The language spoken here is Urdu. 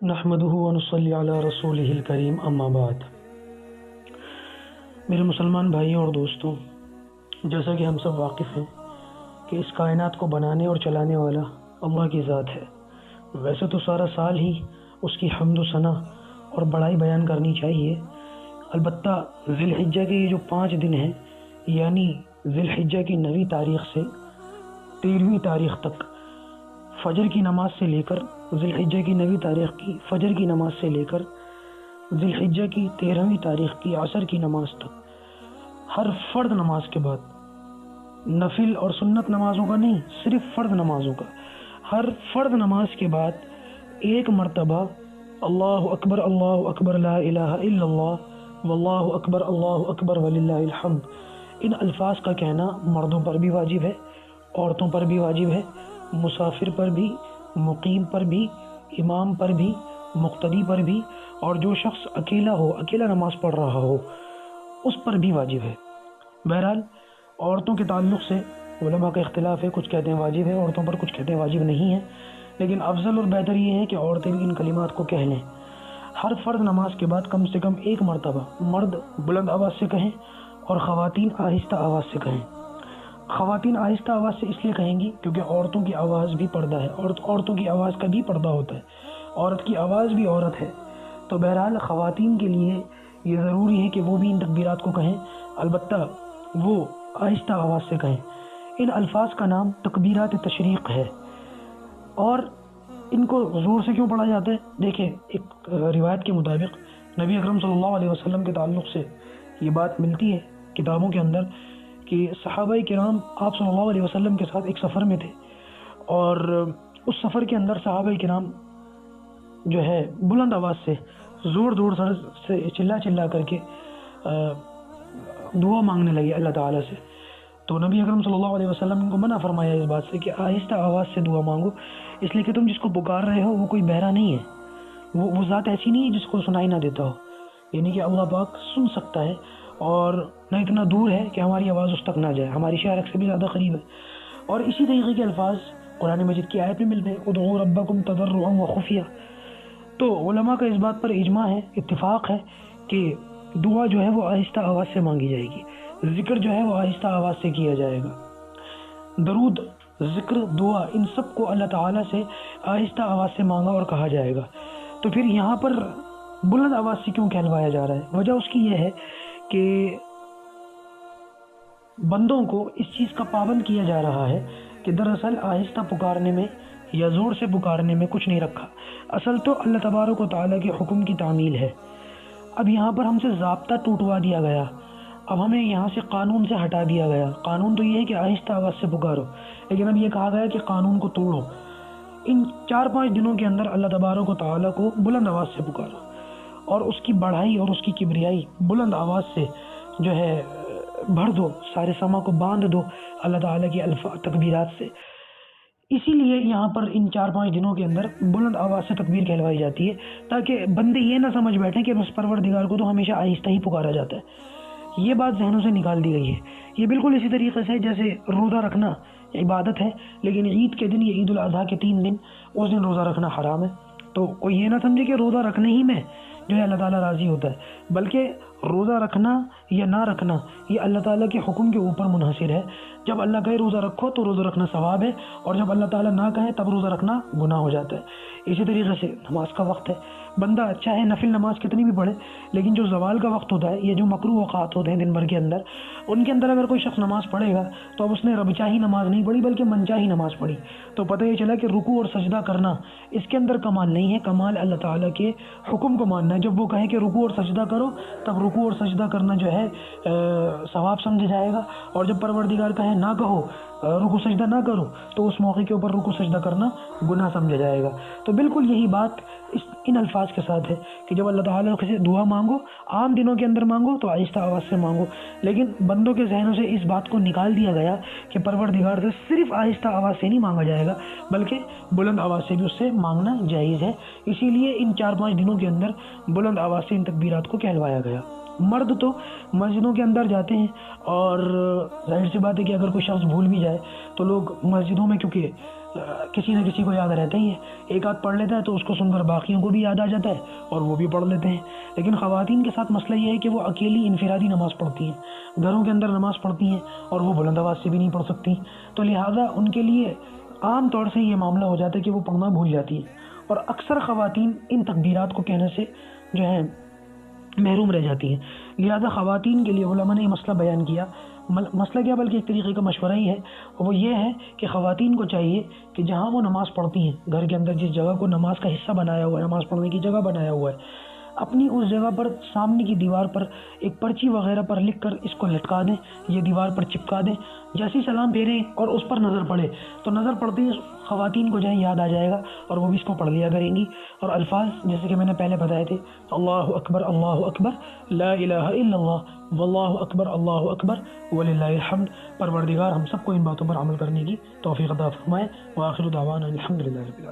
نحمدہ ونصلی علی رسولہ الکریم اما بعد۔ میرے مسلمان بھائیوں اور دوستوں، جیسا کہ ہم سب واقف ہیں کہ اس کائنات کو بنانے اور چلانے والا اللہ کی ذات ہے۔ ویسے تو سارا سال ہی اس کی حمد و ثنا اور بڑائی بیان کرنی چاہیے، البتہ ذی الحجہ کے یہ جو 5 دن ہیں، یعنی ذی الحجہ کی 9ویں تاریخ سے 13ویں تاریخ تک، فجر کی نماز سے لے کر ذی الحجہ کی 9ویں تاریخ کی فجر کی نماز سے لے کر ذی الحجہ کی 13ویں تاریخ کی عصر کی نماز تک، ہر فرض نماز کے بعد، نفل اور سنت نمازوں کا نہیں، صرف فرض نمازوں کا، ہر فرض نماز کے بعد ایک مرتبہ اللہ اکبر لا الہ الا اللہ واللہ اکبر وللہ الحمد، ان الفاظ کا کہنا مردوں پر بھی واجب ہے، عورتوں پر بھی واجب ہے، مسافر پر بھی، مقیم پر بھی، امام پر بھی، مقتدی پر بھی، اور جو شخص اکیلا نماز پڑھ رہا ہو اس پر بھی واجب ہے۔ بہرحال عورتوں کے تعلق سے علماء کا اختلاف ہے، کچھ کہتے ہیں واجب ہے عورتوں پر، کچھ کہتے ہیں واجب نہیں ہے، لیکن افضل اور بہتر یہ ہے کہ عورتیں بھی ان کلمات کو کہہ لیں۔ ہر فرض نماز کے بعد کم سے کم ایک مرتبہ مرد بلند آواز سے کہیں اور خواتین آہستہ آواز سے کہیں۔ خواتین آہستہ آواز سے اس لیے کہیں گی کیونکہ عورتوں کی آواز بھی پردہ ہے، عورتوں کی آواز کا بھی پردہ ہوتا ہے، عورت کی آواز بھی عورت ہے، تو بہرحال خواتین کے لیے یہ ضروری ہے کہ وہ بھی ان تکبیرات کو کہیں، البتہ وہ آہستہ آواز سے کہیں۔ ان الفاظ کا نام تکبیرات تشریق ہے، اور ان کو زور سے کیوں پڑھا جاتا ہے؟ دیکھیں، ایک روایت کے مطابق نبی اکرم صلی اللہ علیہ وسلم کے تعلق سے یہ بات ملتی ہے کتابوں کے اندر کہ صحابہ کرام آپ صلی اللہ علیہ وسلم کے ساتھ ایک سفر میں تھے، اور اس سفر کے اندر صحابہ کرام جو ہے بلند آواز سے زور سے چلا کر کے دعا مانگنے لگے اللہ تعالیٰ سے، تو نبی اکرم صلی اللہ علیہ وسلم کو منع فرمایا اس بات سے کہ آہستہ آواز سے دعا مانگو، اس لیے کہ تم جس کو پکار رہے ہو وہ کوئی بہرا نہیں ہے، وہ ذات ایسی نہیں ہے جس کو سنائی نہ دیتا ہو، یعنی کہ اللہ پاک سن سکتا ہے، اور نہ اتنا دور ہے کہ ہماری آواز اس تک نہ جائے، ہماری شارک سے بھی زیادہ قریب ہے۔ اور اسی طریقے کے الفاظ قرآن مجید کی آیت میں ملتے ہیں، ادعوا ربکم تضرعا وخفیہ۔ تو علماء کا اس بات پر اجماع ہے، اتفاق ہے کہ دعا جو ہے وہ آہستہ آواز سے مانگی جائے گی، ذکر جو ہے وہ آہستہ آواز سے کیا جائے گا، درود، ذکر، دعا، ان سب کو اللہ تعالیٰ سے آہستہ آواز سے مانگا اور کہا جائے گا۔ تو پھر یہاں پر بلند آواز سے کیوں کہلوایا جا رہا ہے؟ وجہ اس کی یہ ہے کہ بندوں کو اس چیز کا پابند کیا جا رہا ہے کہ دراصل آہستہ پکارنے میں یا زور سے پکارنے میں کچھ نہیں رکھا، اصل تو اللہ تبارک و تعالیٰ کے حکم کی تعمیل ہے۔ اب یہاں پر ہم سے ضابطہ ٹوٹوا دیا گیا، اب ہمیں یہاں سے قانون سے ہٹا دیا گیا۔ قانون تو یہ ہے کہ آہستہ آواز سے پکارو، لیکن اب یہ کہا گیا کہ قانون کو توڑو، ان 4-5 دنوں کے اندر اللہ تبارک و تعالیٰ کو بلند آواز سے پکارو، اور اس کی بڑھائی اور اس کی کبریائی بلند آواز سے جو ہے بھر دو، سارے سما کو باندھ دو اللہ تعالیٰ کی تکبیرات سے۔ اسی لیے یہاں پر ان 4-5 دنوں کے اندر بلند آواز سے تکبیر کہلوائی جاتی ہے، تاکہ بندے یہ نہ سمجھ بیٹھیں کہ بس پروردگار کو تو ہمیشہ آہستہ ہی پکارا جاتا ہے، یہ بات ذہنوں سے نکال دی گئی ہے۔ یہ بالکل اسی طریقے سے جیسے روزہ رکھنا عبادت ہے، لیکن عید کے دن، یہ عید الاضحیٰ کے 3 دن، اس دن روزہ رکھنا حرام ہے، تو کوئی یہ نہ سمجھے کہ روزہ رکھنے ہی میں جو ہے اللہ تعالیٰ راضی ہوتا ہے، بلکہ روزہ رکھنا یا نہ رکھنا یہ اللہ تعالیٰ کے حکم کے اوپر منحصر ہے۔ جب اللہ کہے روزہ رکھو تو روزہ رکھنا ثواب ہے، اور جب اللہ تعالیٰ نہ کہے تب روزہ رکھنا گناہ ہو جاتا ہے۔ اسی طریقے سے نماز کا وقت ہے، بندہ چاہے نفل نماز کتنی بھی پڑھے، لیکن جو زوال کا وقت ہوتا ہے، یہ جو مکروہ اوقات ہوتے ہیں دن بھر کے اندر، ان کے اندر اگر کوئی شخص نماز پڑھے گا تو اب اس نے رب چاہی نماز نہیں پڑھی بلکہ من چاہی نماز پڑھی، تو پتہ یہ چلا کہ رکوع اور سجدہ کرنا اس کے اندر کمال نہیں ہے، کمال اللہ تعالیٰ کے حکم کو ماننا ہے۔ جب وہ کہے کہ رکوع اور سجدہ کرو تب رکوع اور سجدہ کرنا جو ہے ثواب سمجھا جائے گا، اور جب پروردگار کہے نہ کہو، رکوع سجدہ نہ کرو، تو اس موقع کے اوپر رکوع سجدہ کرنا گناہ سمجھا جائے گا۔ تو بالکل یہی بات ان الفاظ کے ساتھ ہے کہ جب اللہ تعالیٰ سے دعا مانگو، عام دنوں کے اندر مانگو تو آہستہ آواز سے مانگو، لیکن بندوں کے ذہنوں سے اس بات کو نکال دیا گیا کہ پروردگار سے صرف آہستہ آواز سے نہیں مانگا جائے گا بلکہ بلند آواز سے بھی اس سے مانگنا جائز ہے، اسی لیے ان 4-5 دنوں کے اندر بلند آواز سے ان تکبیرات کو کہلوایا گیا۔ مرد تو مسجدوں کے اندر جاتے ہیں، اور ظاہر سی بات ہے کہ اگر کوئی شخص بھول بھی جائے تو لوگ مسجدوں میں، کیونکہ کسی نہ کسی کو یاد رہتا ہی ہے، ایک آدھ پڑھ لیتا ہے تو اس کو سن کر باقیوں کو بھی یاد آ جاتا ہے اور وہ بھی پڑھ لیتے ہیں۔ لیکن خواتین کے ساتھ مسئلہ یہ ہے کہ وہ اکیلی انفرادی نماز پڑھتی ہیں، گھروں کے اندر نماز پڑھتی ہیں اور وہ بلند آواز سے بھی نہیں پڑھ سکتی، تو لہٰذا ان کے لیے عام طور سے یہ معاملہ ہو جاتا ہے کہ وہ پڑھنا بھول جاتی ہیں، اور اکثر خواتین ان تکبیرات کو کہنے سے جو ہے محروم رہ جاتی ہیں۔ لہذا خواتین کے لیے علماء نے یہ مسئلہ بیان کیا، مسئلہ کیا بلکہ ایک طریقے کا مشورہ ہی ہے، وہ یہ ہے کہ خواتین کو چاہیے کہ جہاں وہ نماز پڑھتی ہیں، گھر کے اندر جس جگہ کو نماز کا حصہ بنایا ہوا ہے، نماز پڑھنے کی جگہ بنایا ہوا ہے، اپنی اس جگہ پر سامنے کی دیوار پر ایک پرچی وغیرہ پر لکھ کر اس کو لٹکا دیں، یہ دیوار پر چپکا دیں، جیسے سلام پھیریں اور اس پر نظر پڑے تو نظر پڑتے ہی خواتین کو جائیں یاد آ جائے گا اور وہ بھی اس کو پڑھ لیا کریں گی، اور الفاظ جیسے کہ میں نے پہلے بتائے تھے، اللہ اکبر لا الہ الا اللہ واللہ اکبر وللہ الحمد۔ پروردگار ہم سب کو ان باتوں پر عمل کرنے کی توفیق عطا فرمائے، وآخر دعوانا الحمدللہ رب العالمین۔